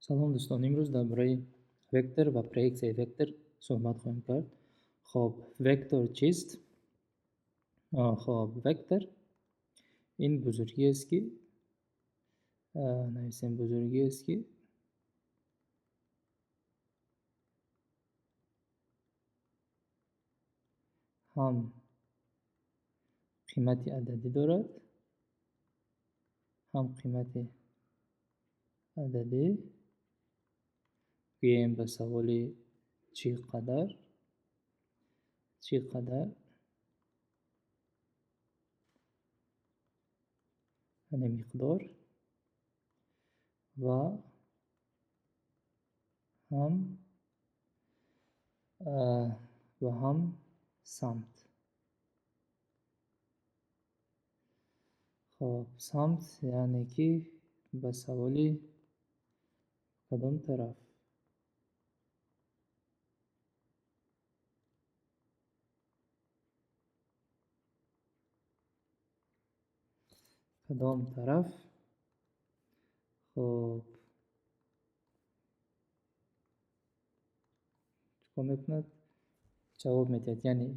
салом дӯстон, имрӯз дар бораи вектор ва проексияи вектор суҳбат хоҳем кард. хоб вектор чист? хоб вектор ин бузургиест ки нависем бузургиест ки ҳам қимати ададӣ дорад, ҳам қимати ададӣ. гӯем ба саволи чӣ қадар яъне миқдор ва ҳам самт. хоб самт яъне ки ба саволи кадом тараф? кадом тараф? хоб чикор мекунад? ҷавоб медиҳад. яъне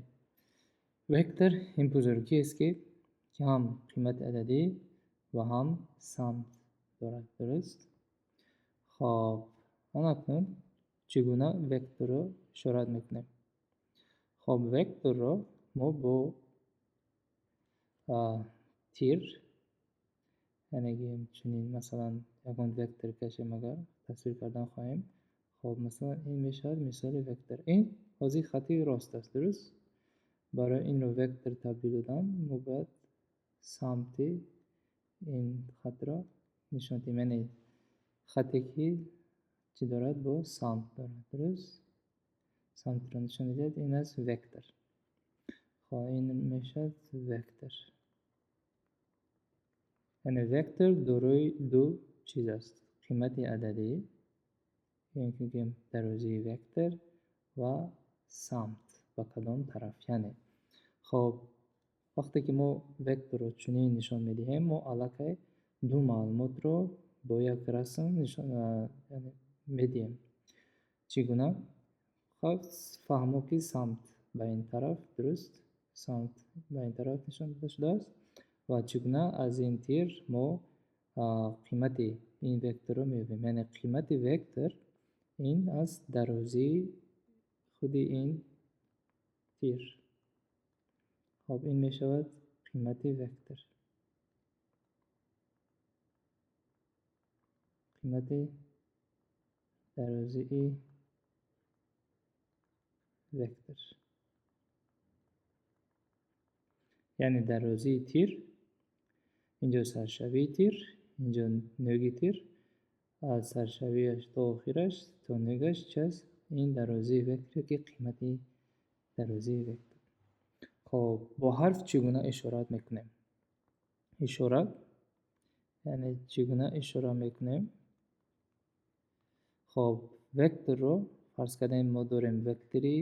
вектор ин бузургиест ки ҳам қимати ададӣ ва ҳам самт дорад. дуруст? хоб акнун чӣ гуна векторро ишорат мекунем? хоб векторро мо бо тир, яъне чунин масалан ягон вектор кашем, агар тасвир кардан хоҳем, хоб масалан ин мешавад мисоли вектор. ин ҳозир хати рост аст. дуруст? барои инро вектор табдил додан мо бояд самти ин хатро нишон диҳем, яъне хате ки чӣ дорад? Бо самт дорад. дуруст? самтро нишон медиҳад. ин аст вектор. хоб ин мешавад вектор. яъне вектор дорои ду чиз аст: қимати ададӣ, яъне ки гӯем дарозии вектор, ва самт ба кадом тараф. яъне хоб вақте ки мо векторро чунин нишон медиҳем, мо аллакай ду маълумотро бо як расм медиҳем. Чӣ гуна? фаҳмо ки самт ба ин тараф, дуруст? Самт ба ин тараф нишон дода шудааст ва чӣ гуна аз ин тир мо қимати ин векторро меёбем. яъне қимати вектор ин аст дарозии худи ин тир. хоб ин мешавад қимати вектор. қимати дарозии вектор. яъне дарозии тир, инҷо саршавии тир, инҷо нӯги тир, аз саршавиаш то охираш, то нӯгаш чӣ аст? Ин дарозии векторе ки қимати дарозии вектор. хоб бо ҳарф чӣ гуна ишорат мекунем? ишорат яъне чӣ гуна ишора мекунем? хоб векторро фарз кардем мо дорем вектори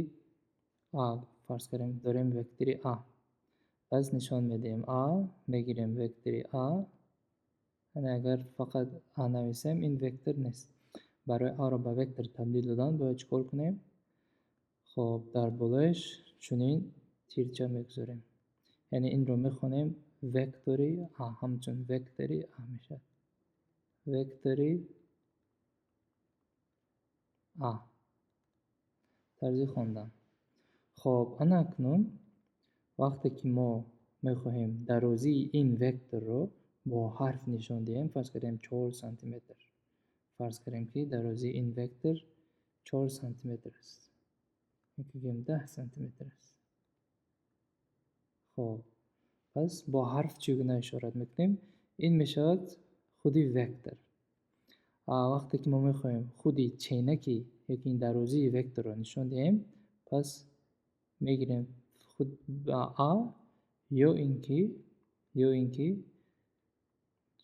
а. пас нишон медиҳем а, мегирем вектори а. яъне агар фақат а нависем, ин вектор нест. барои аро ба вектор табдил додан бояд чӣ кор кунем? хоб дар болояш чунин тирча мегузорем. яъне инро мехонем вектори а, ҳамчун вектори а мешавад. вектори а. тарзи хондан. хоб анакнун вақте ки мо мехоҳем дарозии ин векторро бо ҳарф нишон диҳем, фарз кардем 4 сантиметр. фарз кардем ки дарозии ин вектор 4 сантиметр аст. яки гӯем 10 сантиметр аст. хоб пас бо ҳарф чӣ гуна ишорат мекунем? ин мешавад худи вектор. вақте ки мо мехоҳем худи ченаки яки дарозии векторро нишон диҳем, пас мегирем худ а ё ин ки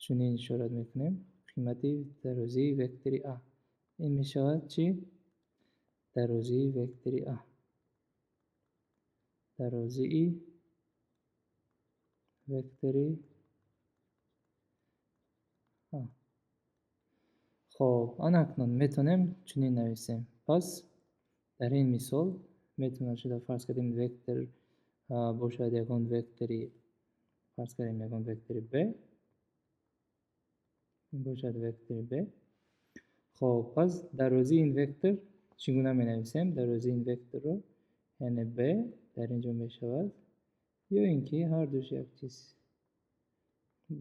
чунин ишорат мекунем қимати дарозии вектори а. ин мешавад чӣ? дарозии вектори а. дарозии вектори а. خب آن اکنون میتونیم چنین نویسیم. پس در این مثال میتونه شده فرض کردیم وکتور باشد یکان وکتوری، فرض کردیم یکان وکتوری ب، این باشد وکتوری ب. خب پس در روزی این وکتور چگونه می نویسیم؟ در روزی این وکتور رو یعنی ب در اینجا می شود یا اینکه هر دوش یک چیز.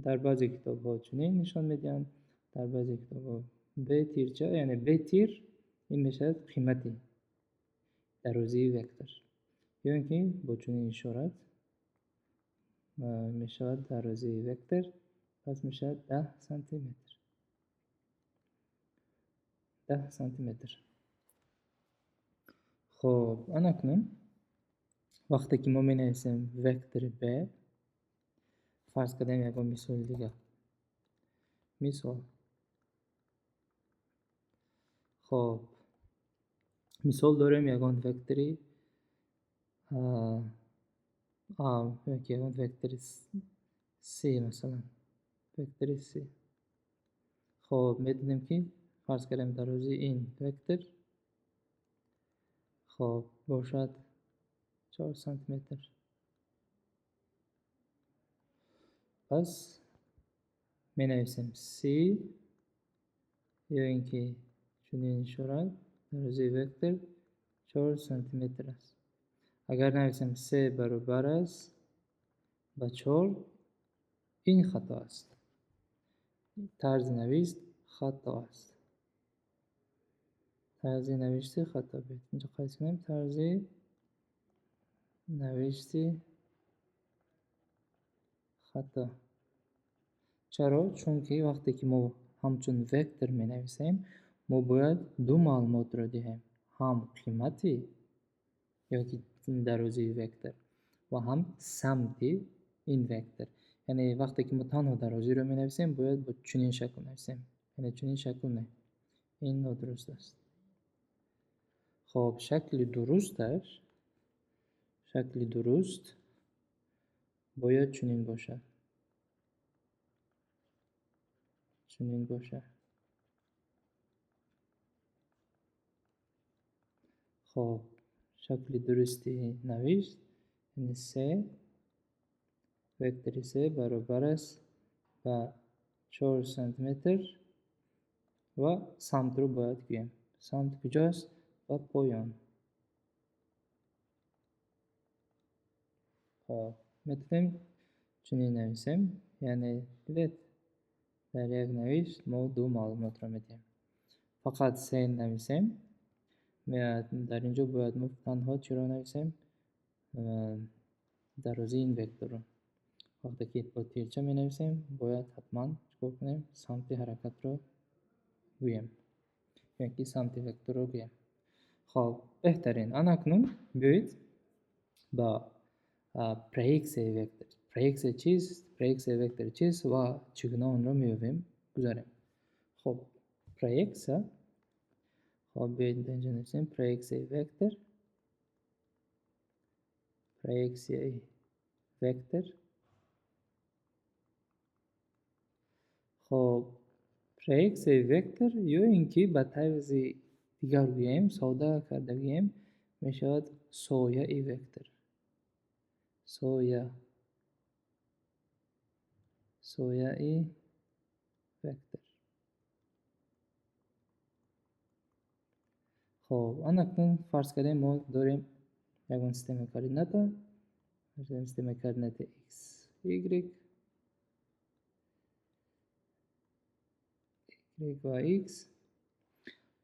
در بعضی کتاب ها چنین نشان میدن، در بعضی کتاب ها ب تیرچه یعنی ب تیر این می شود قیمتی در روزی وکتور، یا اینکه با چنین اشارت می شود در روزی وکتور. پس می شود 10 سانتی متر، 10 سانتی متر. خب آن اکنون وقتی که ما می نویسیم وکتور ب، فرض کردیم یک مثال دیگه. مثال خب مثال داریم یکان وکتوری یکان وکتوری سی مثلا وکتوری سی. خب میدونیم که فرض کردیم در روزی این وکتور خب باشد 4 سانتی متر. پس می نویسیم سی یا اینکه چنین اشارت در روزی وکتور 4 سانتی متر است. اگر نویسیم 3 برابر است با 4 این خطا است، طرز نوشت خطا است، طرز نوشته خطا بود. اینجا قیس کنیم طرز نوشته خطا. چرا؟ چون که وقتی که ما همچون وکتور می نویسیم ما باید دو معلومات رو دهیم، هم قیمتی یا که در روزی وکتور و هم سمتی این وکتور. یعنی وقتی که ما تنها در روزی رو می نویسیم باید با چنین شکل نویسیم، یعنی چنین شکل نه، این نادرست است. خب شکل درستش، شکل درست باید چنین باشد، چنین باشد. خب شکل درستی نوشت یعنی 3 وکتور 3 برابر است با 4 سانتی متر و سمت رو باید گویم. سمت کجاست؟ و پایان. خب میتونیم چنین نویسیم، یعنی دیدید در یک نوشت ما دو معلومات رو میدیم. فقط 3 نویسیم در اینجا باید ما تنها چرا نویسیم در روزی این وکتور رو. وقتی که با تیرچه می نویسیم باید حتما چکار کنیم؟ سمت حرکت رو گویم، یعنی سمت وکتور رو گویم. خب بهترین آن اکنون بیایید با پریکس وکتور، پریکس چیست؟ پریکس وکتور چیست و چگونه اون رو می‌یابیم گذاریم. خب پریکس خب بیایید اینجا نویسیم پریکس وکتور، پریکس وکتور. خب پریکس وکتور یا اینکه به طرز دیگر بگوییم، ساده کرده بگوییم، میشود سایه وکتور، سایه وکتور. خب آن اکنون فرض کردیم ما داریم یکان سیستم کوردینات، سیستم کوردینات x y و x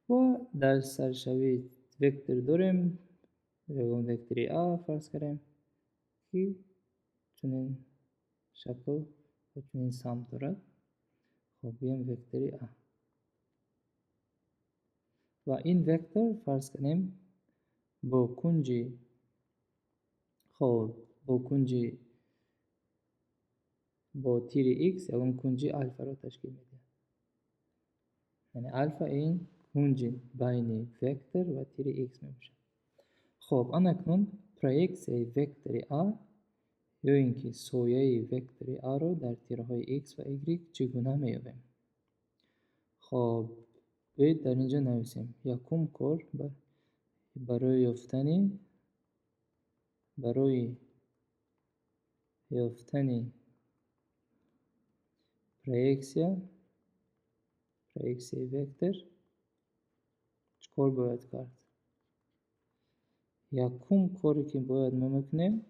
و در سرشوی وکتور داریم یکان وکتوری a فرض کردیم که چنین شکل و چنین سمت دارد. خب بگیم وکتوری a و این وکتور فرض کنیم با کنجی، خب با کنجی با تیر x یا اون کنجی الفا رو تشکیل میده، یعنی الفا این کنجی بین وکتور و تیر x میشه. خب آن اکنون پریکس وکتوری a یا اینکه سایه وکتوری a رو در تیرهای x و y چگونه میابیم؟ خب بیایید در اینجا نویسیم یکم کار برای یافتن پرویکسیون وکتور چیکار باید کرد؟ یکم کاری که باید ما میکنیم،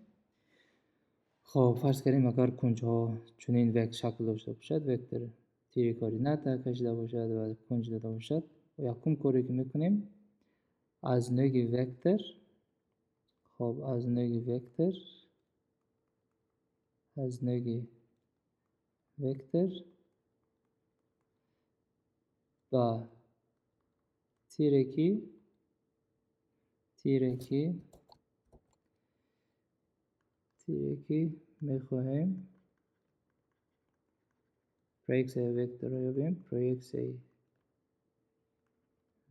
خب فرض کردیم اگر کنج ها چنین وکتور شکل داشته باشد، وکتور تیری کاری نتا کشیده باشد و کنج داده باشد، یکم کاری که میکنیم از نوع وکتور، خب از نوع وکتور با تیری که میخواهیم پرویکسی وکتور رو یابیم، پرویکسی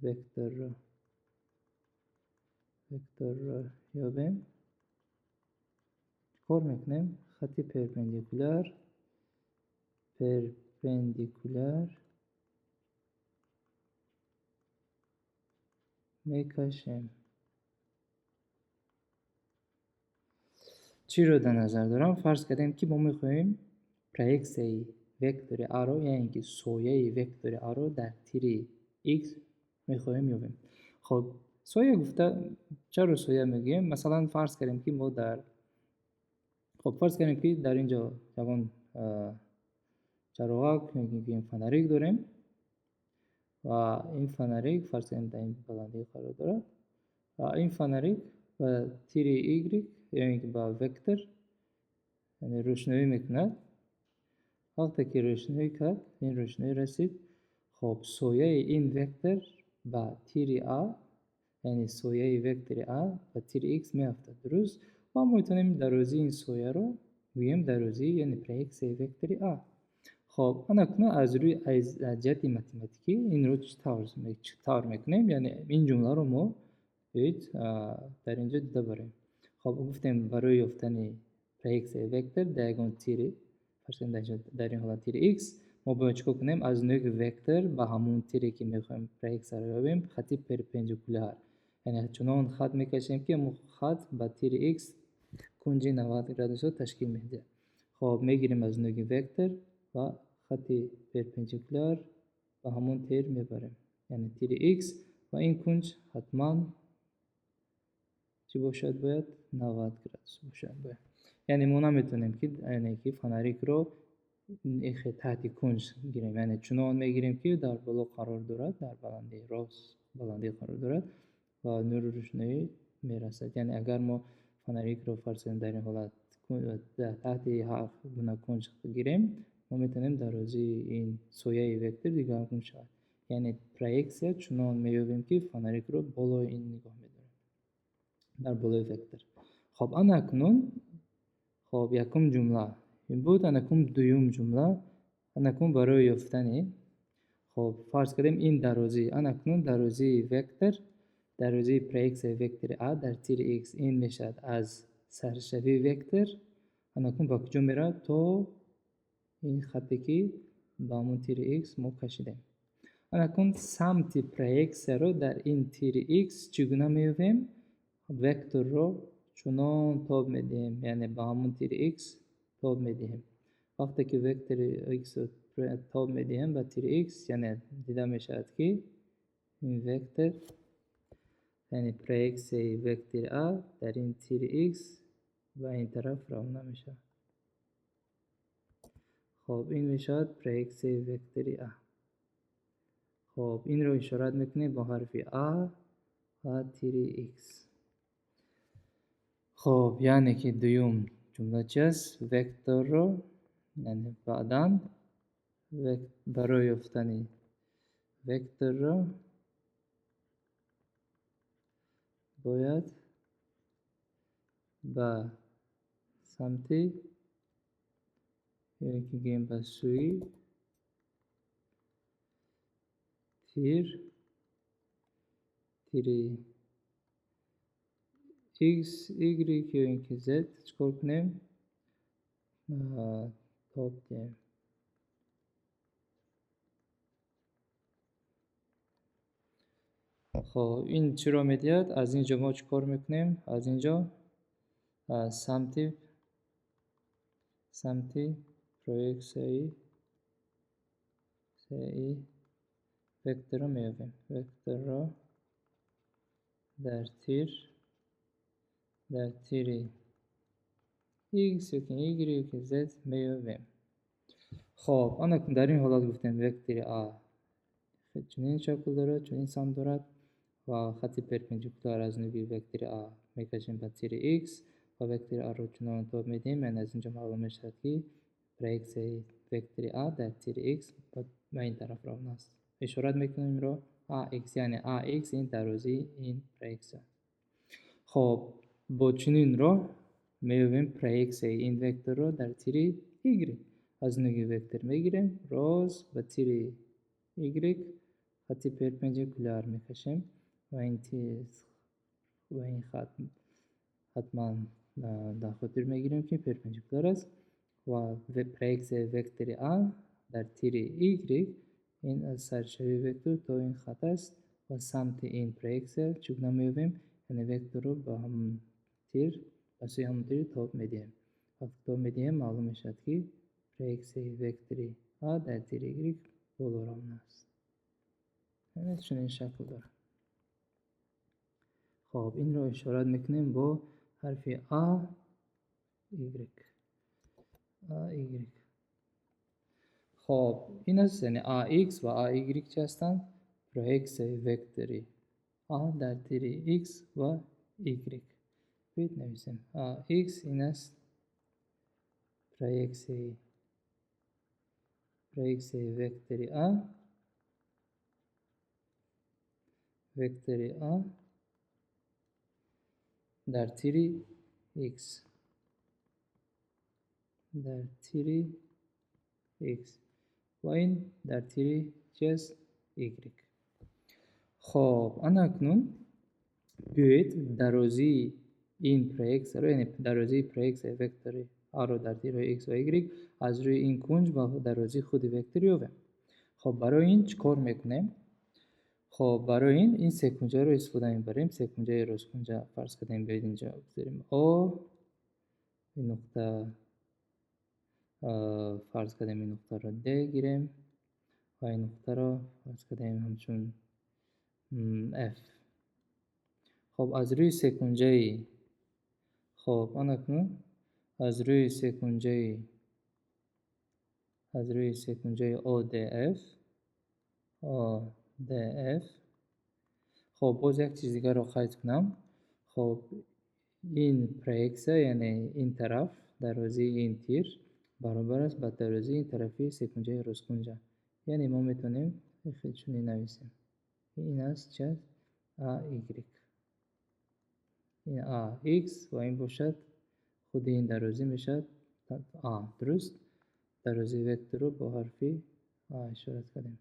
وکتور رو یابیم، کار میکنیم خطی پرپندیکولار میکشیم. چی رو در نظر دارم؟ فرض کردیم که ما میخواهیم پرویکسی وکتور A رو، یعنی که سایه وکتور A رو در تیر X میخواهیم یابیم. خب سایه گفته چرا سایه میگیم؟ مثلا فرض کردیم که ما فرض کردیم که در اینجا جوان چراغک میگیم فنریک داریم و این فنریک فرض کردیم در این بلندی قرار دارد و این فنریک و تیر ایگریک یعنی که با وکتور یعنی روشنایی میکند. وقتی که روشنایی کرد، این روشنایی رسید، خب سایه این وکتور با تیر A یعنی سایه وکتور A و تیر X میافتد، درست؟ و ما میتونیم دروازی این سایه رو بگیم دروازی یعنی پرویکسی وکتور A. خب اکنون از روی جهت متمتیکی این رو چطور میکنیم؟ یعنی این جمله رو ما در اینجا دیده بریم. خب گفتیم برای یافتن پرویکسی وکتور در یگان تیری، در این حالت تیر X ما باید چیکار کنیم؟ از نوع وکتور با همون تیری که میخوایم پرویکسی رو یابیم خطی پرپندیکولار، یعنی چنان خط میکشیم که ما خط با تیر X کنج 90 گرادوس رو تشکیل میده. خب میگیریم از نوع وکتور و خطی پرپندیکولار با همون تیر میبریم، یعنی تیر X و این کنج حتما چی باشد؟ باید 90 گرادوس باشد باید. یعنی ما نمیتونیم که فنریک رو تحت کنج گیریم، یعنی چنان میگیریم که در بالا قرار دارد، در بلندی راست بلندی قرار دارد و نور روشنایی میرسد. یعنی اگر ما فنریک رو فرض کنیم در این حالت تحت هفت گونه کنج گیریم، ما میتونیم دروازی این سایه وکتور دیگرگون شود، یعنی پرویکسی چنان میابیم که فنریک رو بالای این نگاه میداریم در بالای وکتور. خب اکنون خب یکم جمله این بود، اکنون دوم جمله اکنون برای یافتن خب فرض کردیم این دروازی اکنون دروازی وکتور دروازی پرویکسی وکتور A در تیر X این میشد از سرشوی وکتور اکنون با کجا میره؟ تا این خطی که با همون تیر X ما کشیدیم. اکنون سمت پرویکسی رو در این تیر X چگونه میابیم؟ وکتور رو چنان تاب میدیم، یعنی با همون تیر X تاب میدیم. وقتی که وکتور X رو تاب میدیم با تیر X، یعنی دیده میشد که این وکتور یعنی پرویکسی وکتور A در این تیر X و این طرف روانه میشه. خب این میشد پرویکسی وکتور A. خب این رو اشارت میکنیم با حرف A و تیر X. خب یعنی که دوم جمله چیست؟ وکتور رو یعنی بعداً برای یافتن وکتور رو باید با سمتی یعنی که گیم با سوی تیر X Y که این که Z چکار کنیم؟ تاب دیم. خب این چی رو میدید؟ از اینجا ما چی کار میکنیم؟ از اینجا سمتی پرویکسیون وکتر رو میابیم. وکتر رو در تیری x و y و z میابیم. خب آن در این حالت گفتیم وکتر a چنین شکل دارد، چنین سمت دارد و خط پرپندیکولار از نوعی وکتر a میکشیم به تیر x و وکتر a رو چنان انتخاب میدیم. من از اینجا معلوم میشد که پرویکسیون وکتر a در تیر x به این طرف روان است. اشارت میکنیم رو ax یعنی ax این ترازی این پرویکسیون. خب با چنین رو میابیم پرویکسیون این وکتر رو در تیر y از نوعی وکتر میگیریم، راست به تیر y خطی پرپندیکولار میکشیم و این خط حتما در خاطر میگیریم که پرپندیکولار است و پرویکسیون وکتر a در تیر y این از سرچشمه وکتر تا این خط است و سمت این پرویکسیون چگونه میابیم؟ یعنی وکتر رو با هم تیر به سوی همون تیر تاب میدیم. وقتی تاب میدیم معلوم میشد که پرویکسیون وکتر a در تیر y بالا روان است. یعنی چنین شکل داره. خب این رو اشارت میکنیم با حرف A Y. خب این است، یعنی AX و AY چه هستند؟ پرویکسیون وکتری A در تیر X و Y. بید نویسیم AX این است پرویکسیون وکتری A در تیر x و این در تیر چیست؟ y. خب اکنون بیایید درازی این پرویکسیون رو، یعنی درازی پرویکسیون وکتر a رو در تیر x و y از روی این کنج با درازی خود وکتر یابیم. خب برای این چیکار میکنیم؟ خب برای این سه کنجه رو استفاده میبریم. سه کنجه راست کنجه فرض کردیم بیاید اینجا بذاریم A، این نقطه فرض کردیم این نقطه رو D گیریم و این نقطه رو فرض کردیم همچون F. خب از روی سه کنجه خب اکنون از روی سه کنجه ODF خب باز یک چیز دیگر رو قید کنم. خب این پرویکسیون یعنی این طرف درازی این تیر برابر است با درازی این طرفی سه کنجه راست کنجه. یعنی ما میتونیم چنین نویسیم این است چه؟ AY. این AX و این باشد خود این درازی میشد A. درست؟ درازی وکتر رو با حرفی A اشارت کردیم.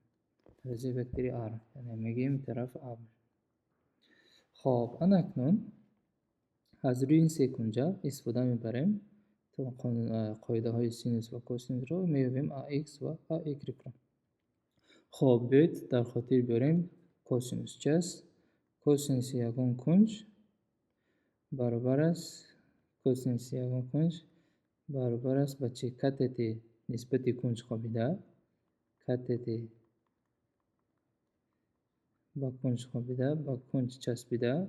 درازی وکتری R یعنی میگیم طرف A. خب اکنون از روی این سه کنجه استفاده میبریم تا قاعده های سینوس و کوسینوس رو میابیم AX و AY رو. خب بیایید در خاطر بیاریم کوسینوس چیست؟ کوسینوس یگان کنج برابر است به چه؟ کتت نسبت کنج خوابیده، کتت با کنج خوابیده با کنج چسبیده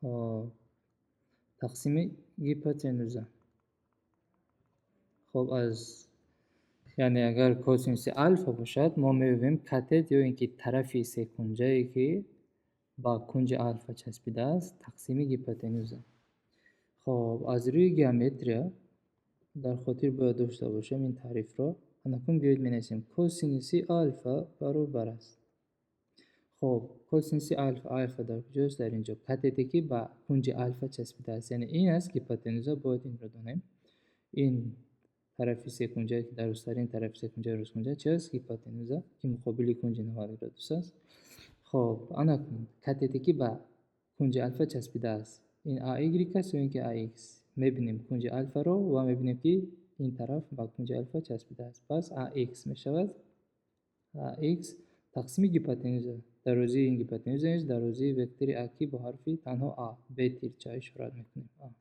خب تقسیم هیپوتنوزا. خب از یعنی اگر کوسینوس الفا باشد ما می‌بینیم کتت یا اینکه طرفی سه کنجه‌ای که با کنج الفا چسبیده است تقسیم هیپوتنوزا. خب از روی گئومتری در خاطر باید داشته باشیم این تعریف را. اکنون بیایید بنویسیم کوسینوس الفا برابر است. خب کوسینوس الفا در کجاست؟ در اینجا کتتی که با کنج الفا چسبیده است، یعنی این است که هیپوتنوزا. باید این رو دانیم این طرفی سه کنجه که در این طرف سه کنجه راست کنجه چه است؟ هیپوتنوزا که مقابل کنج 90 گرادوس است. خب اکنون کتتی که با کنج الفا چسبیده است این AY است و اینکه AX. میبینیم کنج الفا رو و میبینیم که این طرف با کنج الفا چسبیده است. پس AX می شود AX تقسیم هیپوتنوز دروازه این هیپوتنوز است دروازه وکتوری اکی با حرفی تنها A به تیرچه اشاره میکنیم.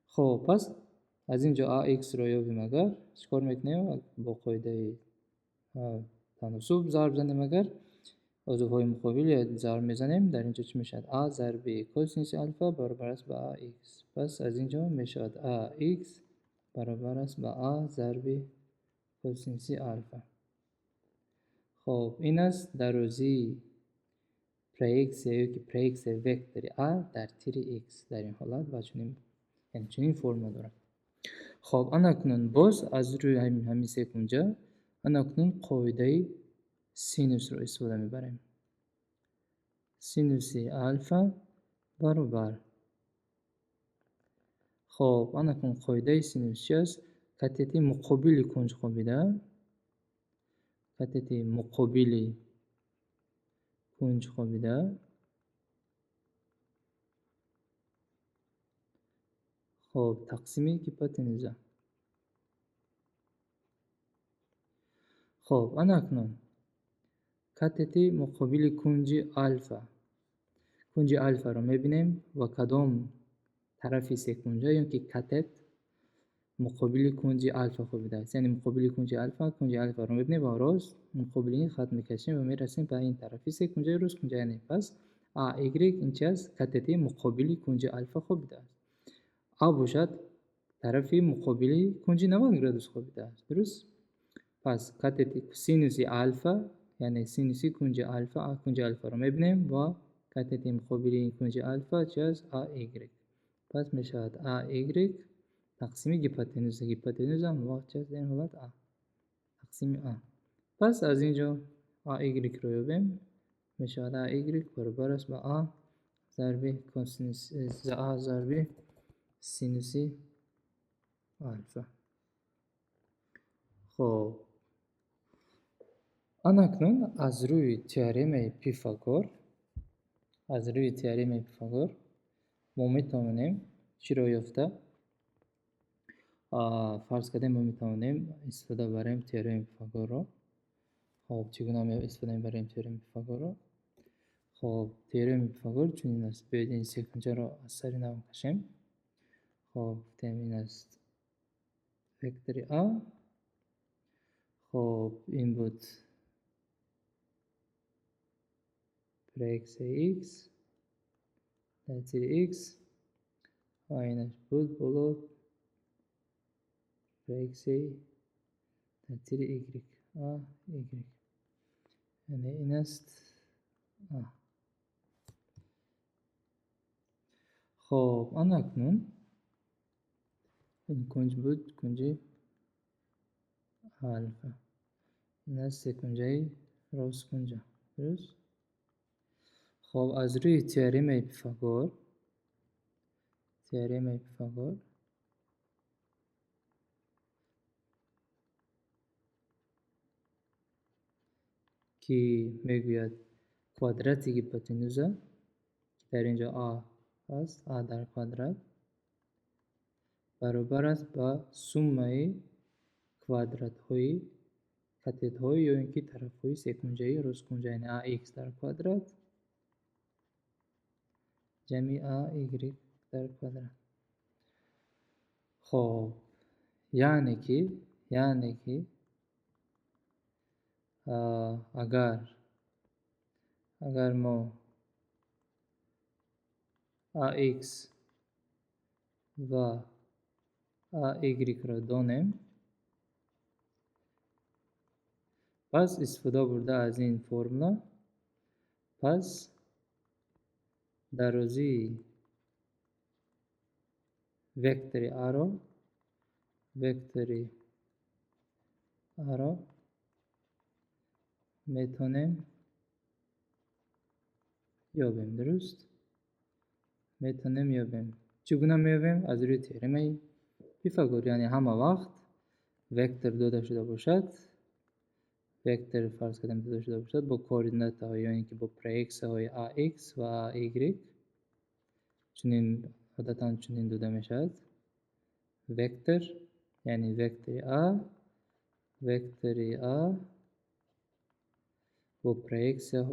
خب پس از اینجا AX رو یابیم اگر چیکار میکنیم با قاعده تناسب ضرب زنیم اگر عضوهای مقابل ضرب میزنیم در اینجا چی میشد A ضرب کوسینوس الفا برابر است با AX. پس از اینجا میشد AX برابر است با A ضرب کوسینوس الفا. خب این است دروازه پریکس یا که پریکس وکتور A در تیر X در این حالت و چنین فرم دارد. خب اکنون باز از روی همین سکونجا اکنون قاعده سینوس رو استفاده میبریم. سینوس الفا برابر خب اکنون قاعده سینوس چی است؟ کتت مقابل کنج خوابیده کتت مقابل کنج خوابیده خب تقسیم هیپوتنوزا. خب اکنون کتت مقابل کنج الفا رو میبینیم و کدام طرفی سکونجا یا که کتت مقابل کنج الفا خوابیده است یعنی مقابل کنج الفا رو میبینیم و راست مقابل این خط میکشیم و میرسیم به این طرفی سکونجا یا راست کنجا یعنی پس AY این چی است؟ کتت مقابل کنج الفا خوابیده است. A باشد طرفی مقابل کنج 90 گرادوس خوابیده است. درست؟ پس کتت سینوس الفا یعنی سینوس کنج الفا رو میبینیم و کتت مقابل این کنج الفا چی است؟ AY. پس میشود AY تقسیم هیپوتنوز هم واقع چی است در این حالت A تقسیم A. پس از اینجا AY رو یابیم میشود AY برابر است با A ضرب کوسینوس A ضرب سینوس الفا. خب اکنون از روی تئورم پیثاگور ما میتوانیم چی را یافته؟ فرض کردیم ما میتوانیم استفاده بریم تئورم پیثاگور را. خب چگونه استفاده بریم تئورم پیثاگور را؟ خب تئورم پیثاگور چنین است. بیایید این سکونجا را از سر نو کشیم. خب این است وکتور A. خب این بود پریکس X در تیر X و اینش بود بلوت پریکس در تیر Y یعنی این است خب اکنون این کنج بود کنج الفا این است کنجه راست کنجا. درست؟ خب از روی تئورم پیثاگور که میگوید کوادرات هیپوتنوزا در اینجا A است A در کوادرات برابر است با سومه کوادرات های کتت های یا اینکه طرف های سکونجه راست کنجا یعنی AX در کوادرات جمع AY در کوادرات. خب یعنی که اگر ما AX و AY را دانیم پس استفاده برده از این فرمولا پس دروازه وکتور A را میتونیم یابیم. درست؟ میتونیم یابیم. چگونه میابیم؟ از روی تئورم پیثاگور یعنی همه وقت وکتور داده شده باشد وکتور فرض کردیم داده شده باشد با کوردینات های یعنی که با پریکس های AX و AY چنین عادتا چنین داده میشد وکتور یعنی وکتوری A با پرویکسیا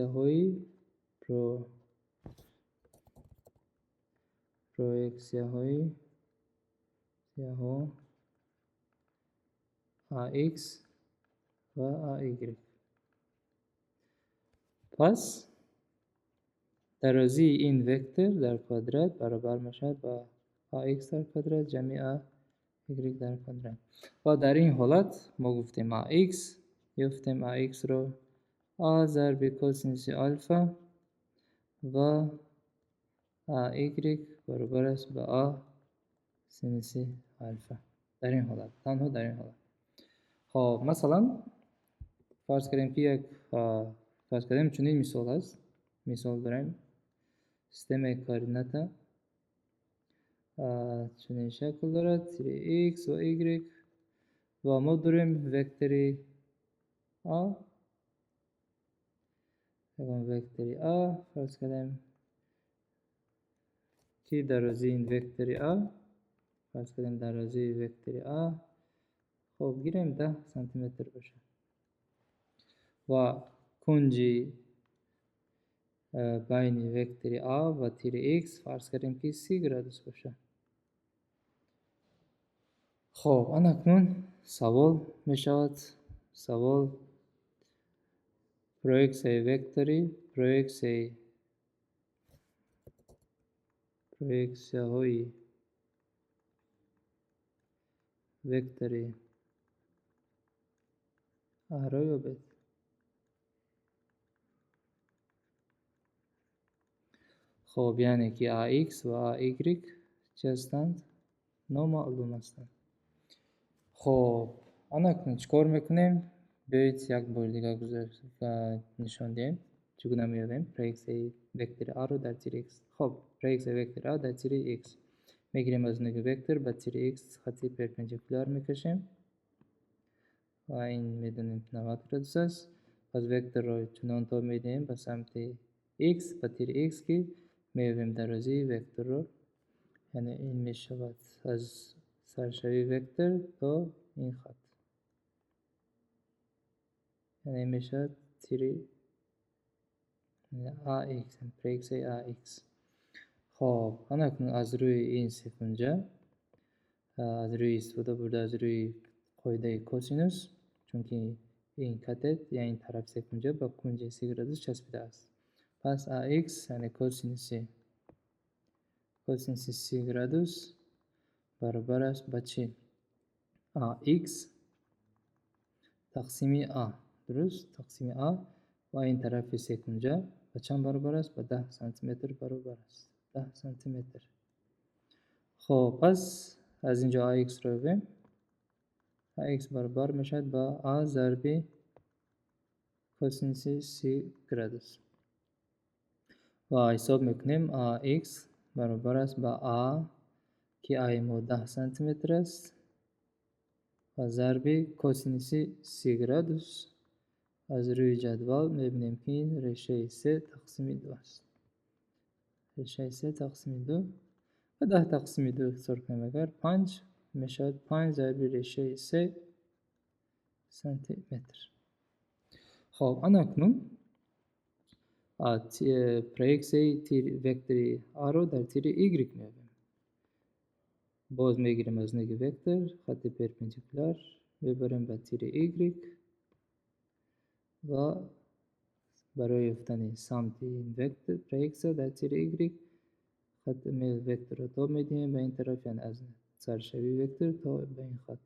های AX و AY. پس درازی این وکتور در کوادرات برابر میشود با AX در کوادرات جمع AY در کوادرات. و در این حالت ما گفتیم AX یافتیم AX رو A ضرب کوسینوس آلفا و AY برابر است با A سینوس آلفا. در این حالت، تنها در این حالت. خب مثلا فرض کردیم چنین مثال است. مثال داریم سیستم کوردینات چنین شکل دارد، تیره x و y و ما داریم وکتوری A. وکتوری A فرض کردیم که درازی این وکتوری A فرض کردیم درازی وکتوری A خب گیریم 10 سانتی متر باشه و کنجی بین وکتوری A و تیر x فرض کردیم که 30 گرادوس باشه. خب اکنون سوال می شود پرویکسیون وکتوری های وکتوری A را یابد. خب یعنی که AX و AY چه هستند؟ نامعلوم هستند. خب اکنون چیکار میکنیم؟ بیایید یک بار دیگه نشان دهیم چگونه میابیم پرویکسیون وکتور A رو در تیر x. خب پرویکسیون وکتور A در تیر x میگیریم از نوع وکتور به تیر x خطی پرپندیکولار میکشیم و این میدونیم 90 گرادوس است. پس وکتور رو چنان تا میدیم به سمت x به تیر x که میابیم درازی وکتور رو، یعنی این میشود از سرشوی وکتور تا این خط، یعنی میشود تیر AX پرویکسیون AX. خب اکنون از روی این سکونجه از روی استفاده برده از روی قاعده کوسینوس، چون که این کتت یا این طرف سکونجه با کنج 30 گرادوس چسبیده است. پس AX یعنی کوسینوس 30 گرادوس برابر است با چی؟ AX تقسیم A، درست؟ تقسیم A و این طرف سکونجه با چند برابر است؟ با 10 سانتی متر برابر است. 10 سانتی متر. خب پس از اینجا AX رو ببین، AX برابر میشد با A ضرب کوسینوس 30 گرادوس و حساب میکنیم AX برابر است با A که A ما 10 سانتی متر است و ضرب کوسینوس 30 گرادوس. از روی جدول میبینیم که این ریشه 3 تقسیم 2 است. ریشه 3 تقسیم 2 و 10 تقسیم 2 اختصار کنیم اگر 5 میشود 5 ضرب ریشه 3 سانتی متر. خب اکنون پرویکسیون تیر وکتوری A رو در تیر Y میابیم. باز میگیریم از نوع وکتور خط پرپندیکولار میبریم به تیر Y و برای یافتن سمت این وکتور پرویکسیون در تیر Y خط وکتور رو تا میدیم به این طرف، یعنی از سرشوی وکتور تا به این خط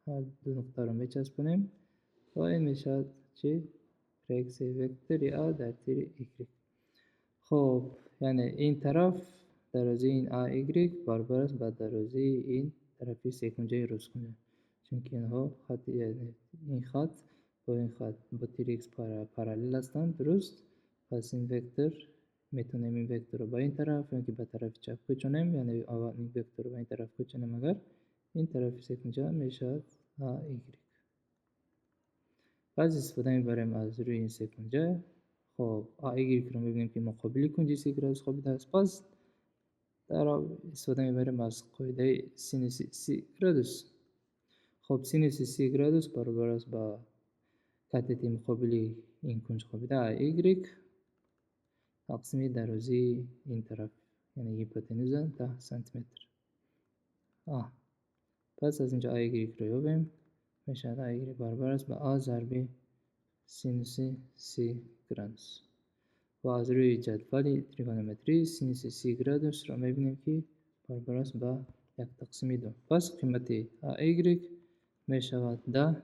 هر دو نقطه رو میچسبونیم و این میشود چی؟ پرویکسیون وکتوری A در تیر Y. خب یعنی این طرف درازی این AY برابر است با درازی این طرفی سکونجه رسکونه، چون که اینها خط، یعنی این خط با این خط با تیر x پارالل هستند، درست؟ پس این وکتور میتونیم این وکتور رو با این طرف یا که به طرف چپ کوچونیم، یعنی این وکتور رو با این طرف کوچونیم اگر این طرف سکونجه میشود AY. بعد استفاده میبریم از روی این سکونجه. خب AY رو میبینیم که مقابل کنج 30 گرادوس خوابیده است. پس در استفاده میبریم از قاعده سینوس 30 گرادوس. خب سینوس 30 گرادوس برابر است با کتت مقابلی این کنجکاوی ایگریک تقسیم درازی این طرف یعنی هیپوتنوز 10 سانتی متر. پس از اینجا ایگریک رو یابیم میشه ایگریک برابر است به آ ضرب سینوس 30 گرادوس و از روی جدول تریگونومتری سینوس 30 گرادوس را میبینیم که برابر است به 1/2. پس قیمت ایگریک میشود 10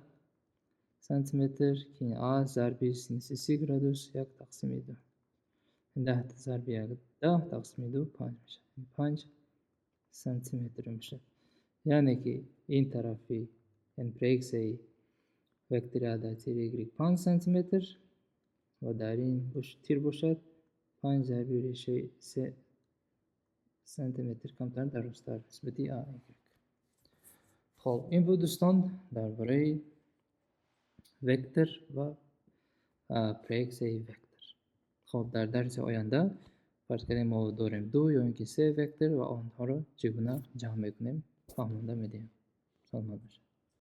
سانتی متر که این آ ضرب سینوس 30 گرادوس 1/2. 10 ضرب 1 10/2 5 میشه 5 سانتی متر میشه. یعنی که این طرفی این پریکس وکتور عدد ایگریک 5 سانتی متر و در این تیر باشد 5 ضرب ریشه 3 سانتی متر کمتر درست‌تر نسبتی آ ایگریک. خب این بود دوستان درباره وکتور و پریکس وکتور. خب در درس آینده فرض کنیم ما داریم 2 یا اینکه 3 وکتور و آنها را چگونه جمع میکنیم فهمانده میدیم. سلام باشید.